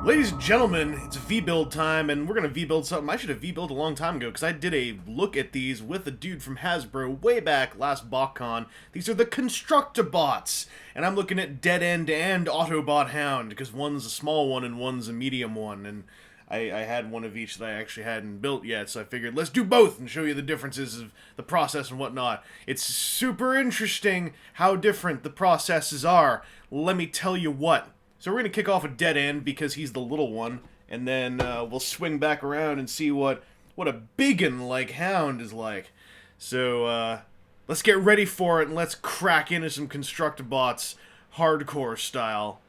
Ladies and gentlemen, it's V-Build time, and we're going to V-Build something I should have V-Built a long time ago, because I did a look at these with a dude from Hasbro way back last BotCon. These are the Constructobots, and I'm looking at Dead End and Autobot Hound, because one's a small one and one's a medium one, and I had one of each that I actually hadn't built yet, so I figured let's do both and show you the differences of the process and whatnot. It's super interesting how different the processes are. Let me tell you what. So we're going to kick off a Dead End because he's the little one, and then we'll swing back around and see what a biggin like Hound is like. So let's get ready for it and let's crack into some Constructobots hardcore style.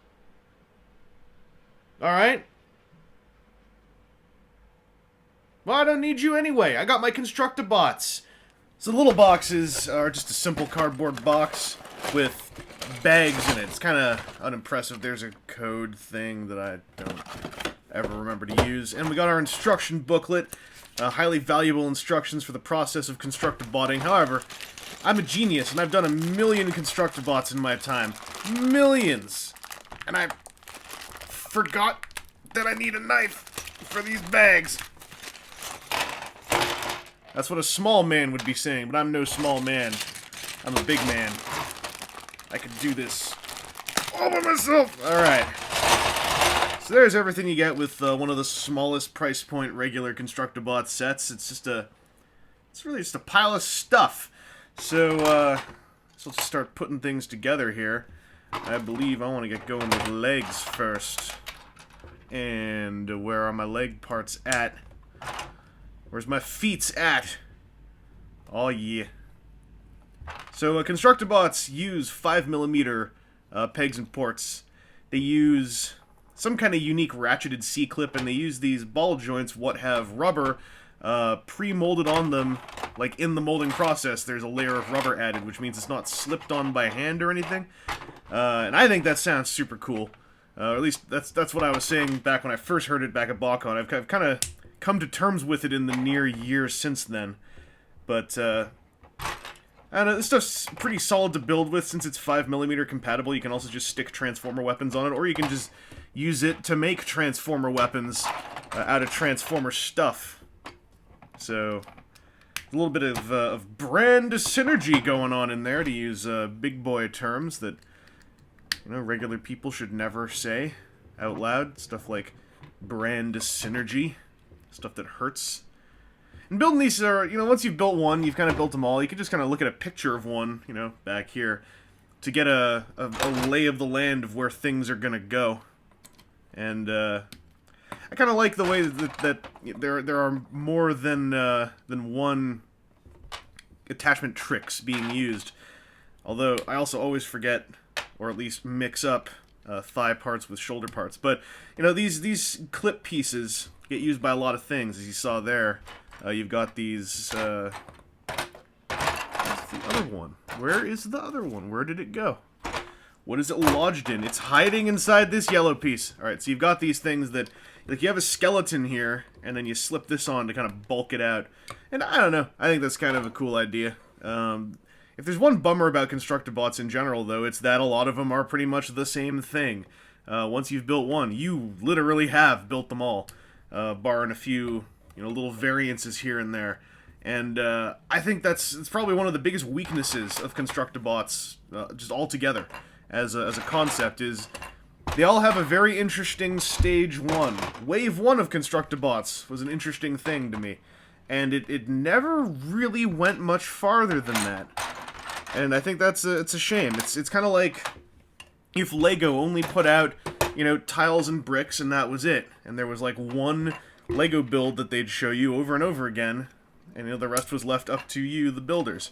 Alright? Well, I don't need you anyway. I got my Constructobots. So the little boxes are just a simple cardboard box with bags in it. It's kind of unimpressive. There's a code thing that I don't ever remember to use. And we got our instruction booklet. Highly valuable instructions for the process of Constructobotting. However, I'm a genius, and I've done 1,000,000 Constructobots in my time. Millions! And I forgot that I need a knife for these bags. That's what a small man would be saying, but I'm no small man. I'm a big man. I could do this all by myself. Alright. So there's everything you get with one of the smallest price point regular Constructobot sets. It's really just a pile of stuff. So let's just start putting things together here. I believe I want to get going with legs first. And where are my leg parts at? Where's my feet at? Oh yeah. So Constructobots use 5mm pegs and ports. They use some kind of unique ratcheted C-clip, and they use these ball joints what have rubber pre-molded on them. Like in the molding process, there's a layer of rubber added, which means it's not slipped on by hand or anything. And I think that sounds super cool. Or at least that's what I was saying back when I first heard it back at BotCon. I've kind of come to terms with it in the near years since then. But I don't know, this stuff's pretty solid to build with since it's 5mm compatible. You can also just stick Transformer weapons on it, or you can just use it to make Transformer weapons out of Transformer stuff. So, a little bit of brand synergy going on in there, to use big boy terms that, you know, regular people should never say out loud. Stuff like brand synergy. Stuff that hurts. And building these are, you know, once you've built one, you've kind of built them all. You can just kind of look at a picture of one, you know, back here, to get a lay of the land of where things are gonna go. And I kind of like the way that there are more than one attachment tricks being used. Although I also always forget, or at least mix up, thigh parts with shoulder parts. But you know, these clip pieces get used by a lot of things, as you saw there. You've got these, where's the other one? Where is the other one? Where did it go? What is it lodged in? It's hiding inside this yellow piece. Alright, so you've got these things that, like, you have a skeleton here, and then you slip this on to kind of bulk it out. And I don't know, I think that's kind of a cool idea. If there's one bummer about Constructobots in general, though, it's that a lot of them are pretty much the same thing. Once you've built one, you literally have built them all. Barring a few, you know, little variances here and there. And I think it's probably one of the biggest weaknesses of Constructobots, just altogether, as a concept, is they all have a very interesting stage one. Wave one of Constructobots was an interesting thing to me. And it never really went much farther than that. And I think it's a shame. It's kind of like if Lego only put out, you know, tiles and bricks and that was it. And there was like one Lego build that they'd show you over and over again, and you know, the rest was left up to you, the builders.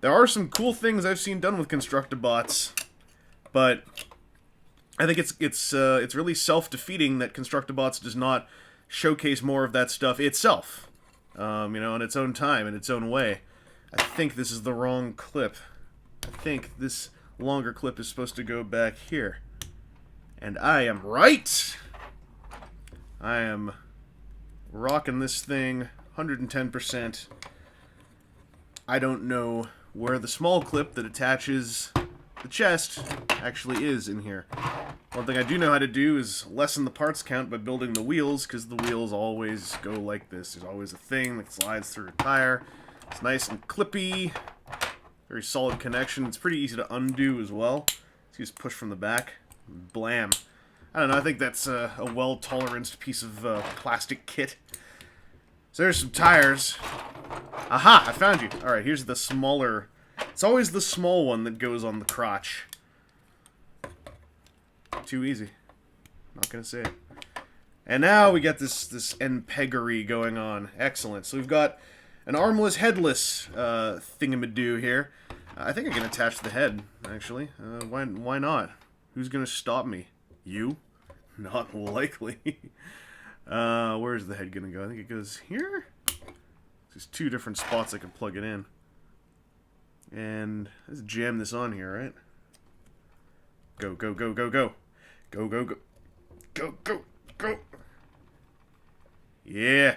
There are some cool things I've seen done with Constructobots, but I think it's really self-defeating that Constructobots does not showcase more of that stuff itself. You know, in its own time, in its own way. I think this is the wrong clip. I think this longer clip is supposed to go back here. And I am right! I am rocking this thing 110%. I don't know where the small clip that attaches the chest actually is in here. One thing I do know how to do is lessen the parts count by building the wheels, because the wheels always go like this. There's always a thing that slides through a tire. It's nice and clippy. Very solid connection. It's pretty easy to undo as well. So you just push from the back. Blam. I don't know, I think that's a well-toleranced piece of plastic kit. So there's some tires. Aha! I found you! Alright, here's the smaller... It's always the small one that goes on the crotch. Too easy. Not gonna say it. And now we got this peggery going on. Excellent. So we've got an armless, headless thingamadoo here. I think I can attach the head, actually. Why not? Who's gonna stop me? You? Not likely. Where's the head gonna go? I think it goes here? There's two different spots I can plug it in. And let's jam this on here, right? Go, go, go, go, go. Go, go, go. Go, go, go. Yeah.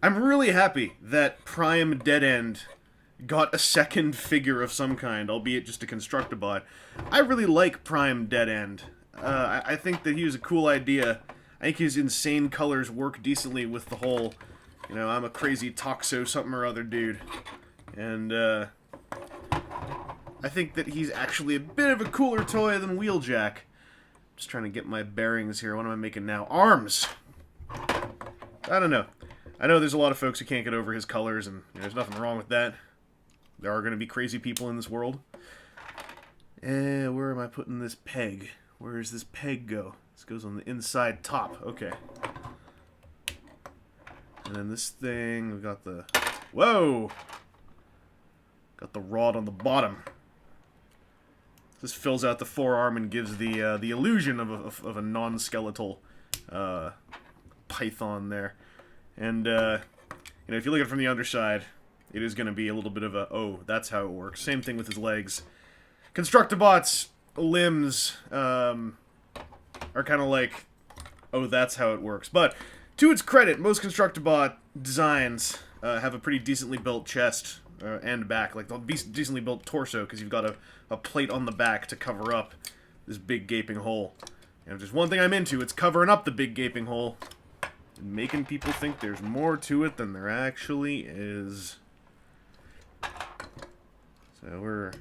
I'm really happy that Prime Dead End got a second figure of some kind, albeit just a Constructabot. I really like Prime Dead End. I think that he was a cool idea. I think his insane colors work decently with the whole, you know, I'm a crazy toxo something or other dude. And, I think that he's actually a bit of a cooler toy than Wheeljack. Just trying to get my bearings here. What am I making now? Arms! I don't know. I know there's a lot of folks who can't get over his colors, and you know, there's nothing wrong with that. There are going to be crazy people in this world. Where am I putting this peg? Where does this peg go? This goes on the inside top. Okay. And then this thing, we've got the... Whoa! Got the rod on the bottom. This fills out the forearm and gives the illusion of a non-skeletal python there. And you know, if you look at it from the underside, it is going to be a little bit of a, oh, that's how it works. Same thing with his legs. Constructabot's limbs are kind of like, oh, that's how it works. But to its credit, most Constructabot designs have a pretty decently built chest and back, like the decently built torso, because you've got a plate on the back to cover up this big gaping hole. And if there's one thing I'm into, it's covering up the big gaping hole and making people think there's more to it than there actually is. So we're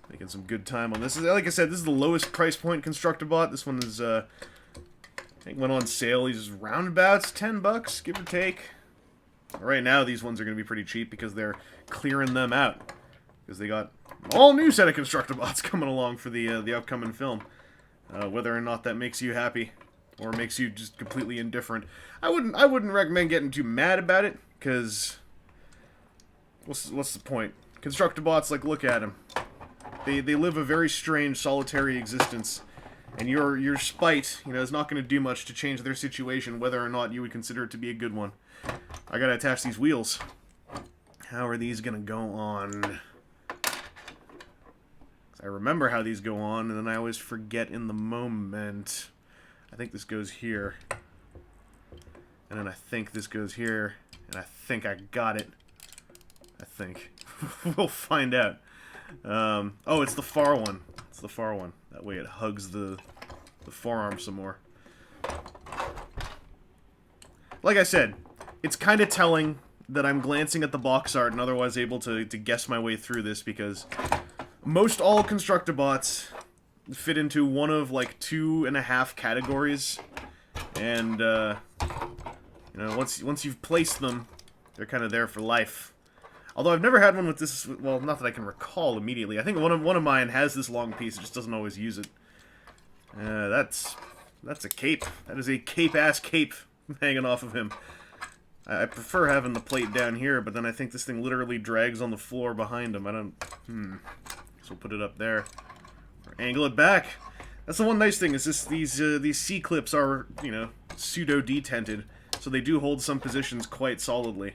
making some good time on this. Like I said, this is the lowest price point Constructabot. This one is, I think, went on sale. He's roundabouts $10, give or take. Right now, these ones are going to be pretty cheap because they're clearing them out. Because they got an all-new set of Constructabots coming along for the upcoming film. Whether or not that makes you happy or makes you just completely indifferent, I wouldn't recommend getting too mad about it, because what's the point? Constructabots, like, look at them. They live a very strange, solitary existence, and your spite, you know, is not going to do much to change their situation, whether or not you would consider it to be a good one. I gotta attach these wheels. How are these gonna go on? I remember how these go on, and then I always forget in the moment. I think this goes here. And then I think this goes here. And I think I got it. I think. We'll find out. Oh, it's the far one. It's the far one. That way it hugs the forearm some more. Like I said, it's kind of telling that I'm glancing at the box art and otherwise able to guess my way through this, because most all Constructabots fit into one of, like, 2.5 categories. And, you know, once you've placed them, they're kind of there for life. Although I've never had one with this, well, not that I can recall immediately. I think one of mine has this long piece, it just doesn't always use it. That's a cape. That is a cape-ass cape hanging off of him. I prefer having the plate down here, but then I think this thing literally drags on the floor behind him. I don't... So we'll put it up there. Or angle it back. That's the one nice thing, is this, these C-clips are, you know, pseudo-detented, so they do hold some positions quite solidly.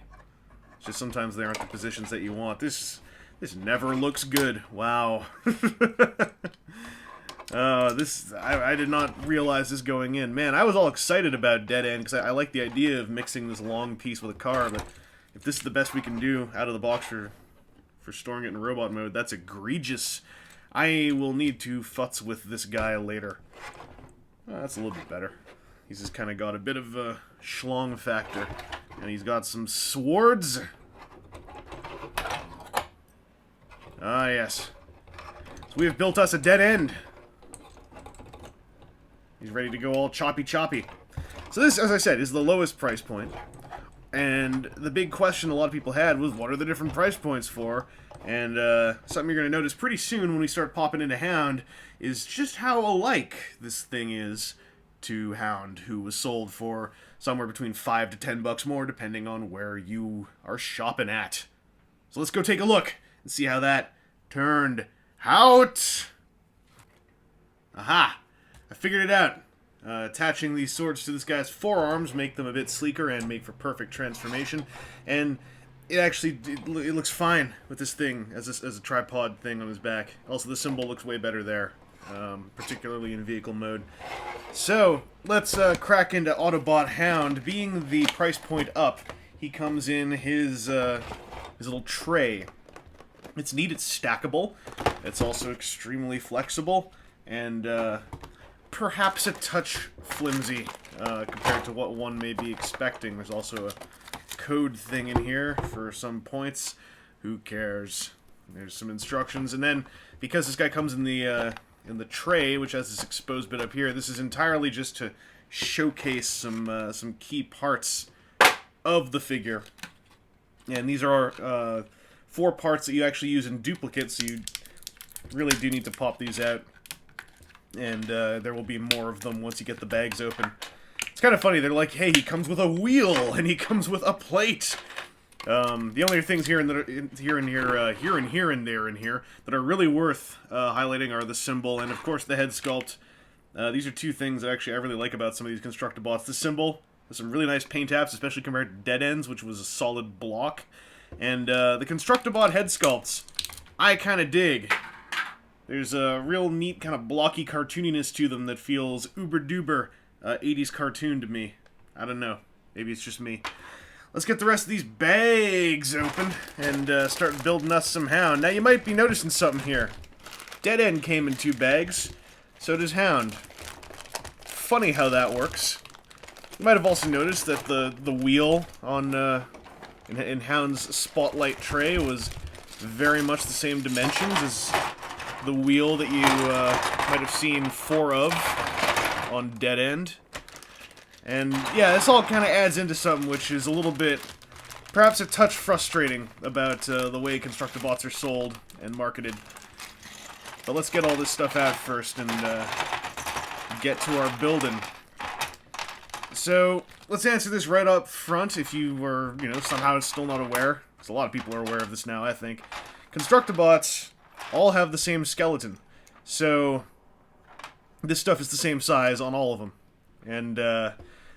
It's just sometimes they aren't the positions that you want. This never looks good. Wow. I did not realize this going in. Man, I was all excited about Dead End, because I like the idea of mixing this long piece with a car, but if this is the best we can do out of the box for storing it in robot mode, that's egregious. I will need to futz with this guy later. That's a little bit better. He's just kind of got a bit of a schlong factor. And he's got some swords. Ah, yes. So we have built us a dead end. He's ready to go all choppy. So this, as I said, is the lowest price point. And the big question a lot of people had was, what are the different price points for? And something you're going to notice pretty soon when we start popping into Hound is just how alike this thing is to Hound, who was sold for somewhere between $5 to $10 more, depending on where you are shopping at. So let's go take a look and see how that turned out. Aha! I figured it out. Attaching these swords to this guy's forearms make them a bit sleeker and make for perfect transformation. And it actually it looks fine with this thing as a tripod thing on his back. Also, the symbol looks way better there, particularly in vehicle mode. So let's crack into Autobot Hound. Being the price point up, he comes in his little tray. It's neat. It's stackable. It's also extremely flexible and perhaps a touch flimsy compared to what one may be expecting. There's also a code thing in here for some points. Who cares? There's some instructions, and then because this guy comes in the tray, which has this exposed bit up here, this is entirely just to showcase some key parts of the figure. And these are 4 parts that you actually use in duplicate, so you really do need to pop these out. And there will be more of them once you get the bags open. It's kind of funny. They're like, hey, he comes with a wheel, and he comes with a plate. The only things here and there that are really worth highlighting are the symbol and, of course, the head sculpt. These are 2 things that actually I really like about some of these Constructabots. The symbol, there's some really nice paint apps, especially compared to Dead Ends, which was a solid block. And the Constructabot head sculpts, I kind of dig. There's a real neat kind of blocky cartooniness to them that feels uber-duber 80s cartoon to me. I don't know. Maybe it's just me. Let's get the rest of these bags open and start building us some Hound. Now, you might be noticing something here. Dead End came in 2 bags. So does Hound. Funny how that works. You might have also noticed that the wheel on in Hound's spotlight tray was very much the same dimensions as the wheel that you might have seen 4 of on Dead End. And yeah, this all kind of adds into something which is a little bit, perhaps a touch frustrating about the way Constructabots are sold and marketed. But let's get all this stuff out first and get to our building. So let's answer this right up front if you were, somehow still not aware. Because a lot of people are aware of this now, I think. Constructabots all have the same skeleton. So this stuff is the same size on all of them. And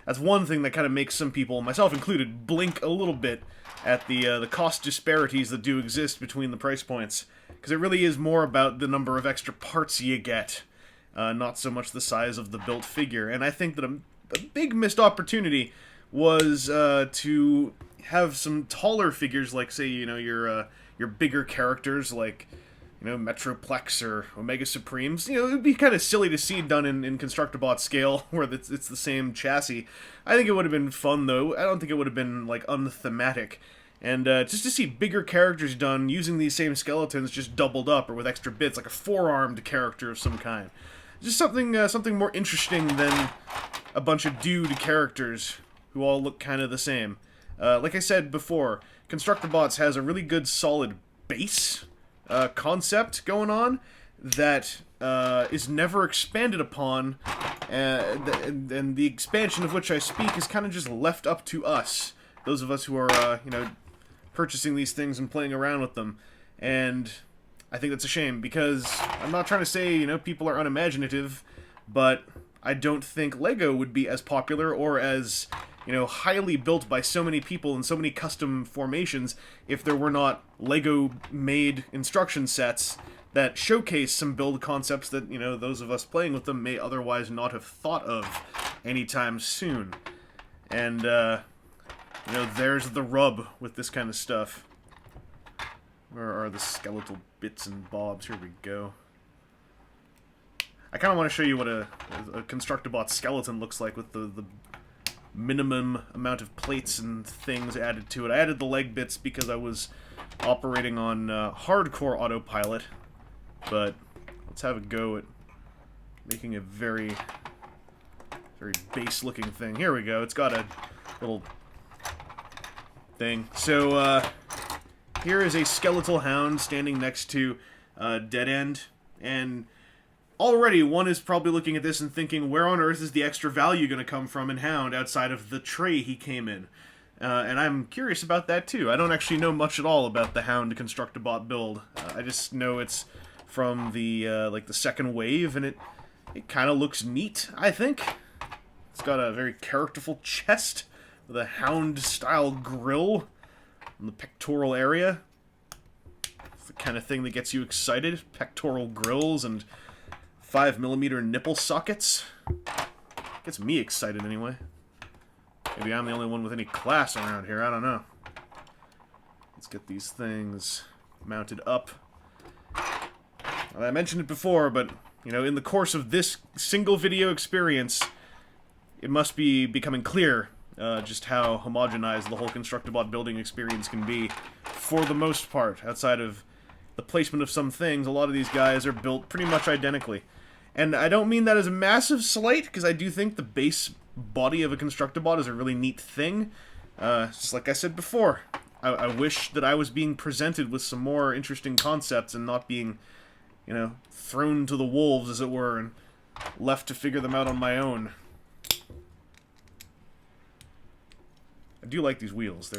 that's one thing that kind of makes some people, myself included, blink a little bit at the cost disparities that do exist between the price points. Because it really is more about the number of extra parts you get, not so much the size of the built figure. And I think that a big missed opportunity was to have some taller figures, like, say, your bigger characters, like, Metroplex or Omega Supremes. It would be kind of silly to see done in Constructabot scale, where it's the same chassis. I think it would have been fun, though. I don't think it would have been, like, unthematic. And just to see bigger characters done using these same skeletons just doubled up or with extra bits, like a 4-armed character of some kind. Just something more interesting than a bunch of dude characters who all look kind of the same. Like I said before, Constructabots has a really good solid base concept going on that is never expanded upon, and the expansion of which I speak is kind of just left up to us, those of us who are, purchasing these things and playing around with them. And I think that's a shame, because I'm not trying to say, people are unimaginative, but I don't think LEGO would be as popular or as, highly built by so many people in so many custom formations if there were not LEGO-made instruction sets that showcase some build concepts that, those of us playing with them may otherwise not have thought of anytime soon. And, there's the rub with this kind of stuff. Where are the skeletal bits and bobs? Here we go. I kind of want to show you what a Constructobot skeleton looks like with the minimum amount of plates and things added to it. I added the leg bits because I was operating on hardcore autopilot, but let's have a go at making a very base-looking thing. Here we go. It's got a little thing. So, here is a skeletal hound standing next to Dead End, and already one is probably looking at this and thinking, where on earth is the extra value going to come from in Hound outside of the tray he came in? And I'm curious about that too. I don't actually know much at all about the Hound Constructobot build. I just know it's from the like the second wave, and it kind of looks neat, I think. It's got a very characterful chest with a Hound-style grill in the pectoral area. It's the kind of thing that gets you excited. Pectoral grills and 5mm nipple sockets. Gets me excited anyway. Maybe I'm the only one with any class around here, I don't know. Let's get these things mounted up. Well, I mentioned it before, but, you know, in the course of this single video experience, it must be becoming clear just how homogenized the whole Constructobot building experience can be, for the most part. Outside of the placement of some things, a lot of these guys are built pretty much identically. And I don't mean that as a massive slight, because I do think the base body of a Constructobot is a really neat thing. Just like I said before, I wish that I was being presented with some more interesting concepts and not being, you know, thrown to the wolves, as it were, and left to figure them out on my own. I do like these wheels. They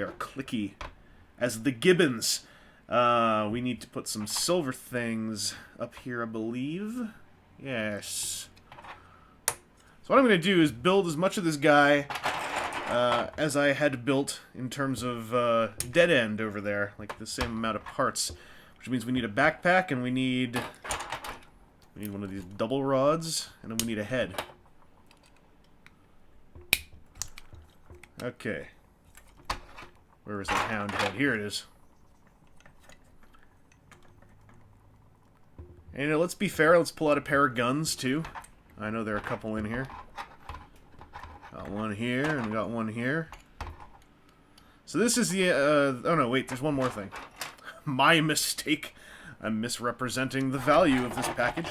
are clicky as the gibbons. We need to put some silver things up here, I believe. Yes. So what I'm going to do is build as much of this guy as I had built in terms of Dead End over there. Like the same amount of parts. Which means we need a backpack, and we need one of these double rods, and then we need a head. Okay. Where is the Hound head? Here it is. And, you know, let's be fair. Let's pull out a pair of guns, too. I know there are a couple in here. Got one here, and we got one here. So this is the, oh no, wait, there's one more thing. My mistake. I'm misrepresenting the value of this package.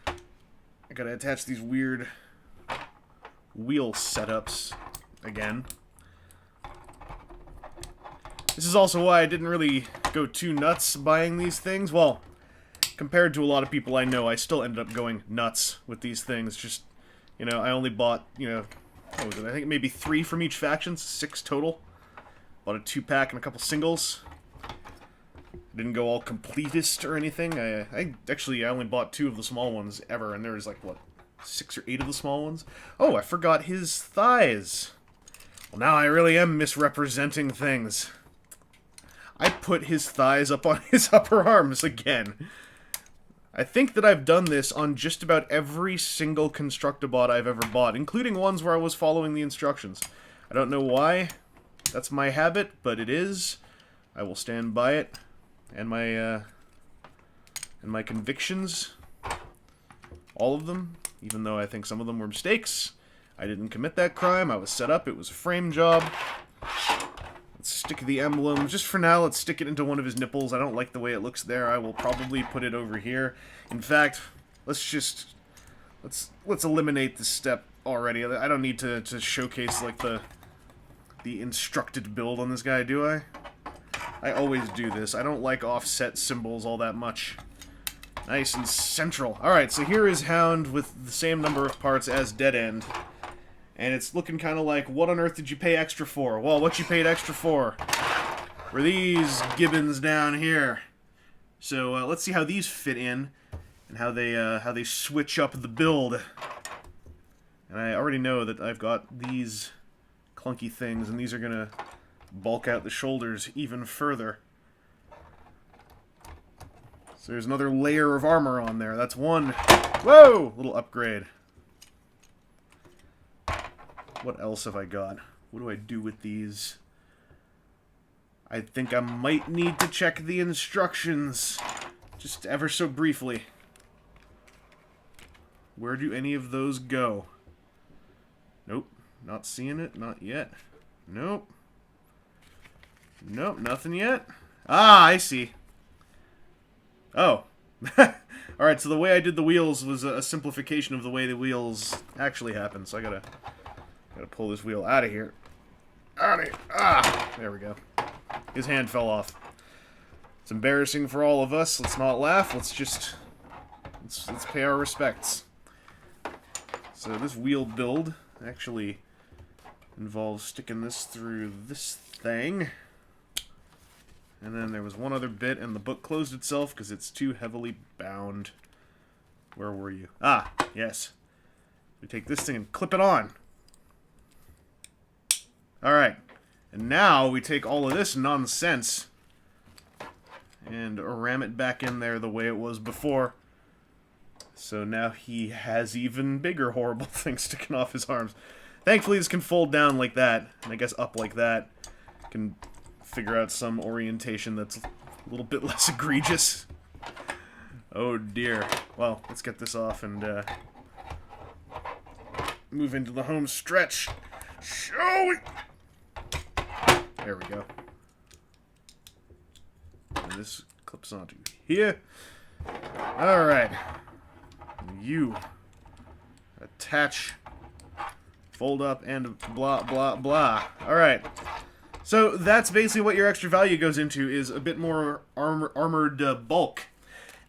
I gotta attach these weird wheel setups again. This is also why I didn't really go too nuts buying these things. Well, compared to a lot of people I know, I still ended up going nuts with these things. Just, you know, I only bought, you know, what was it? I think maybe 3 from each faction, 6 total. Bought a 2-pack and a couple singles. Didn't go all completist or anything. I only bought 2 of the small ones ever, and there was like, what, 6 or 8 of the small ones? Oh, I forgot his thighs. Well, now I really am misrepresenting things. I put his thighs up on his upper arms again. I think that I've done this on just about every single Constructobot I've ever bought, including ones where I was following the instructions. I don't know why. That's my habit, but it is. I will stand by it. And my convictions. All of them. Even though I think some of them were mistakes. I didn't commit that crime. I was set up. It was a frame job. Let's stick the emblem. Just for now, let's stick it into one of his nipples. I don't like the way it looks there. I will probably put it over here. In fact, let's eliminate this step already. I don't need to showcase, like, the instructed build on this guy, do I? I always do this. I don't like offset symbols all that much. Nice and central. Alright, so here is Hound with the same number of parts as Dead End. And it's looking kind of like, what on earth did you pay extra for? Well, what you paid extra for were these gibbons down here. So let's see how these fit in, and how they switch up the build. And I already know that I've got these clunky things, and these are gonna bulk out the shoulders even further. So there's another layer of armor on there. That's one. Whoa! Little upgrade. What else have I got? What do I do with these? I think I might need to check the instructions. Just ever so briefly. Where do any of those go? Nope. Not seeing it. Not yet. Nope. Nope. Nothing yet. Ah, I see. Oh. Alright, so the way I did the wheels was a simplification of the way the wheels actually happen. So I gotta pull this wheel out of here. Out of here. Ah! There we go. His hand fell off. It's embarrassing for all of us. Let's not laugh. Let's just... Let's pay our respects. So this wheel build actually involves sticking this through this thing. And then there was one other bit, and the book closed itself because it's too heavily bound. Where were you? Ah, yes. We take this thing and clip it on. Alright. And now we take all of this nonsense and ram it back in there the way it was before. So now he has even bigger horrible things sticking off his arms. Thankfully this can fold down like that, and I guess up like that. Can figure out some orientation that's a little bit less egregious. Oh dear. Well, let's get this off and move into the home stretch. Shall we? There we go. And this clips onto here. Alright. You attach, fold up, and blah, blah, blah. Alright. So that's basically what your extra value goes into, is a bit more armored bulk.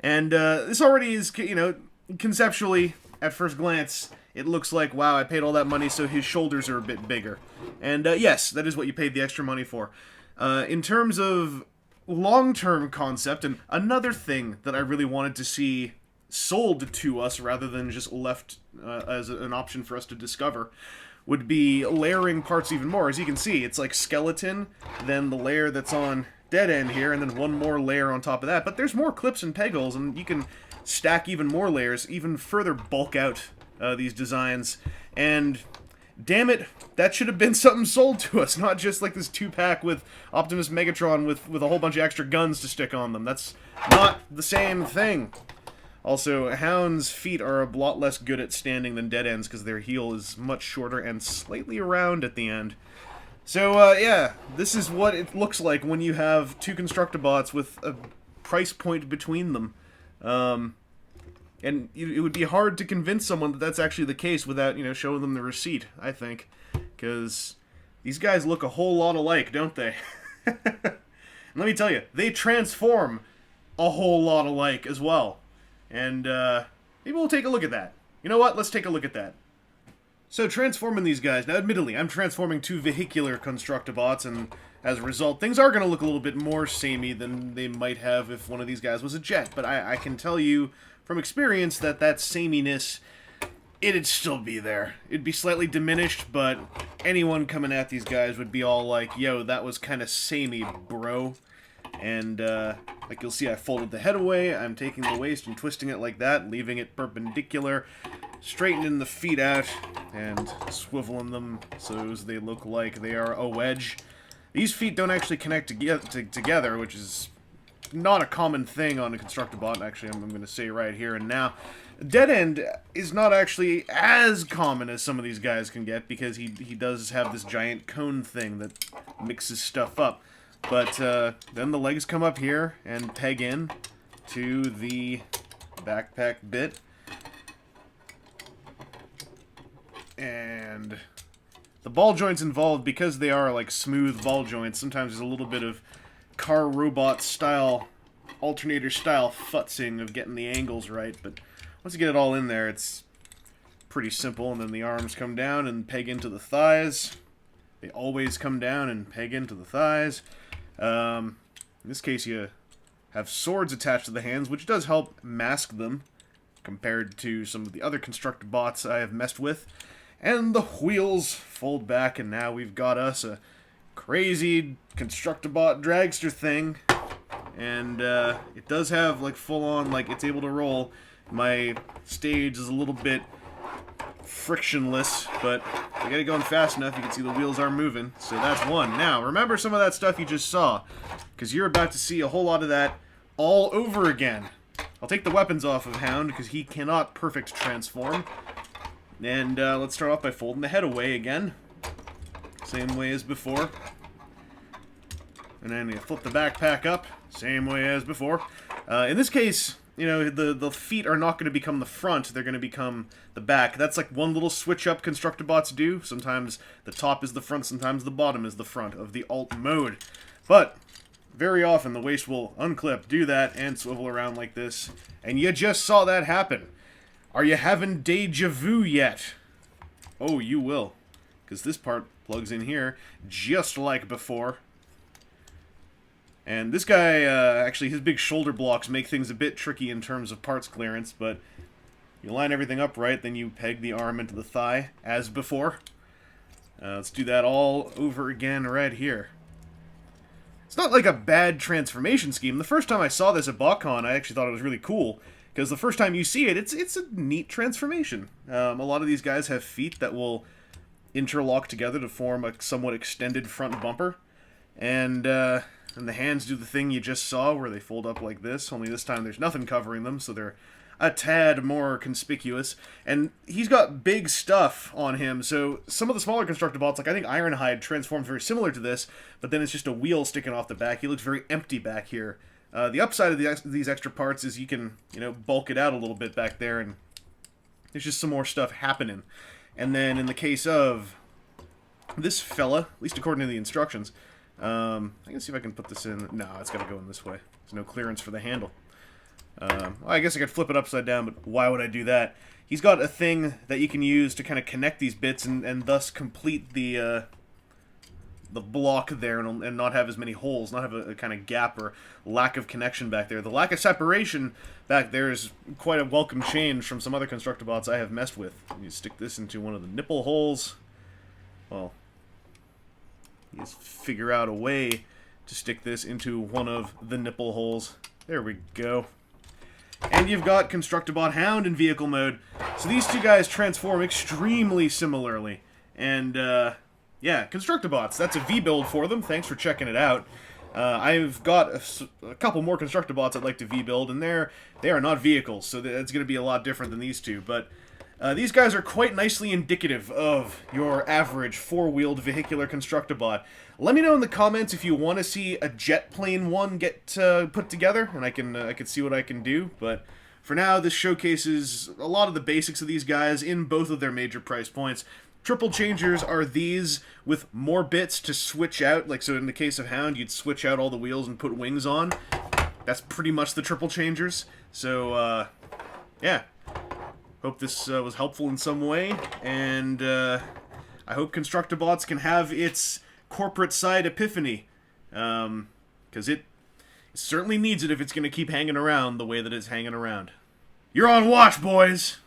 And this already is, you know, conceptually, at first glance, it looks like, wow, I paid all that money, so his shoulders are a bit bigger. And yes, that is what you paid the extra money for. In terms of long-term concept, and another thing that I really wanted to see sold to us rather than just left as an option for us to discover, would be layering parts even more. As you can see, it's like skeleton, then the layer that's on Dead End here, and then one more layer on top of that. But there's more clips and peg holes, and you can stack even more layers, even further bulk out these designs. And damn it, that should have been something sold to us, not just like this 2-pack with Optimus Megatron with a whole bunch of extra guns to stick on them. That's not the same thing. Also, Hound's feet are a lot less good at standing than Dead End's because their heel is much shorter and slightly round at the end. So, yeah, this is what it looks like when you have two Constructobots with a price point between them. And it would be hard to convince someone that that's actually the case without, you know, showing them the receipt, I think. Because these guys look a whole lot alike, don't they? And let me tell you, they transform a whole lot alike as well. And maybe we'll take a look at that. You know what? Let's take a look at that. So, transforming these guys. Now, admittedly, I'm transforming two vehicular Constructobots, and as a result, things are going to look a little bit more samey than they might have if one of these guys was a jet. But I can tell you from experience that sameness, it'd still be there. It'd be slightly diminished, but anyone coming at these guys would be all like, yo, that was kind of samey, bro. And, like you'll see, I folded the head away, I'm taking the waist and twisting it like that, leaving it perpendicular, straightening the feet out, and swiveling them so they look like they are a wedge. These feet don't actually connect together, which is not a common thing on a Constructobot, actually, I'm going to say right here and now. Dead End is not actually as common as some of these guys can get, because he does have this giant cone thing that mixes stuff up. But then the legs come up here and peg in to the backpack bit. And the ball joints involved, because they are like smooth ball joints, sometimes there's a little bit of car robot style, alternator style futzing of getting the angles right. But once you get it all in there, it's pretty simple. And then the arms come down and peg into the thighs. They always come down and peg into the thighs. In this case, you have swords attached to the hands, which does help mask them compared to some of the other Constructobots I have messed with. And the wheels fold back, and now we've got us a crazy Constructobot dragster thing. And it does have like full-on, like it's able to roll. My stage is a little bit frictionless, but I get it going fast enough, you can see the wheels are moving, so that's one. Now, remember some of that stuff you just saw, because you're about to see a whole lot of that all over again. I'll take the weapons off of Hound, because he cannot perfect transform. And let's start off by folding the head away again. Same way as before. And then you flip the backpack up, same way as before. In this case, you know, the feet are not going to become the front, they're going to become the back. That's like one little switch up Constructobots do. Sometimes the top is the front, sometimes the bottom is the front of the alt mode. But very often the waist will unclip, do that, and swivel around like this. And you just saw that happen. Are you having deja vu yet? Oh, you will. Because this part plugs in here, just like before. And this guy, actually, his big shoulder blocks make things a bit tricky in terms of parts clearance, but you line everything up right, then you peg the arm into the thigh, as before. Let's do that all over again right here. It's not like a bad transformation scheme. The first time I saw this at BotCon, I actually thought it was really cool, because the first time you see it, it's a neat transformation. A lot of these guys have feet that will interlock together to form a somewhat extended front bumper, and the hands do the thing you just saw, where they fold up like this, only this time there's nothing covering them, so they're a tad more conspicuous. And he's got big stuff on him, so some of the smaller Constructobots, like I think Ironhide, transforms very similar to this, but then it's just a wheel sticking off the back. He looks very empty back here. The upside of these extra parts is you can, you know, bulk it out a little bit back there, and there's just some more stuff happening. And then in the case of this fella, at least according to the instructions, I can see if I can put this in. No, it's got to go in this way. There's no clearance for the handle. Well, I guess I could flip it upside down, but why would I do that? He's got a thing that you can use to kind of connect these bits and thus complete the block there and not have as many holes, not have a kind of gap or lack of connection back there. The lack of separation back there is quite a welcome change from some other Constructobots I have messed with. You stick this into one of the nipple holes. Well, you just figure out a way to stick this into one of the nipple holes. There we go. And you've got Constructobot Hound in vehicle mode. So these two guys transform extremely similarly. And, yeah, Constructobots. That's a V-build for them. Thanks for checking it out. I've got a couple more Constructobots I'd like to V-build, and they are not vehicles, so that's going to be a lot different than these two. But these guys are quite nicely indicative of your average four-wheeled vehicular Constructobot. Let me know in the comments if you want to see a jet plane one get put together, and I can see what I can do. But for now, this showcases a lot of the basics of these guys in both of their major price points. Triple changers are these with more bits to switch out. Like, so in the case of Hound, you'd switch out all the wheels and put wings on. That's pretty much the triple changers. So, yeah. Hope this was helpful in some way, and I hope Constructobots can have its corporate side epiphany, because it certainly needs it if it's going to keep hanging around the way that it's hanging around. You're on watch, boys!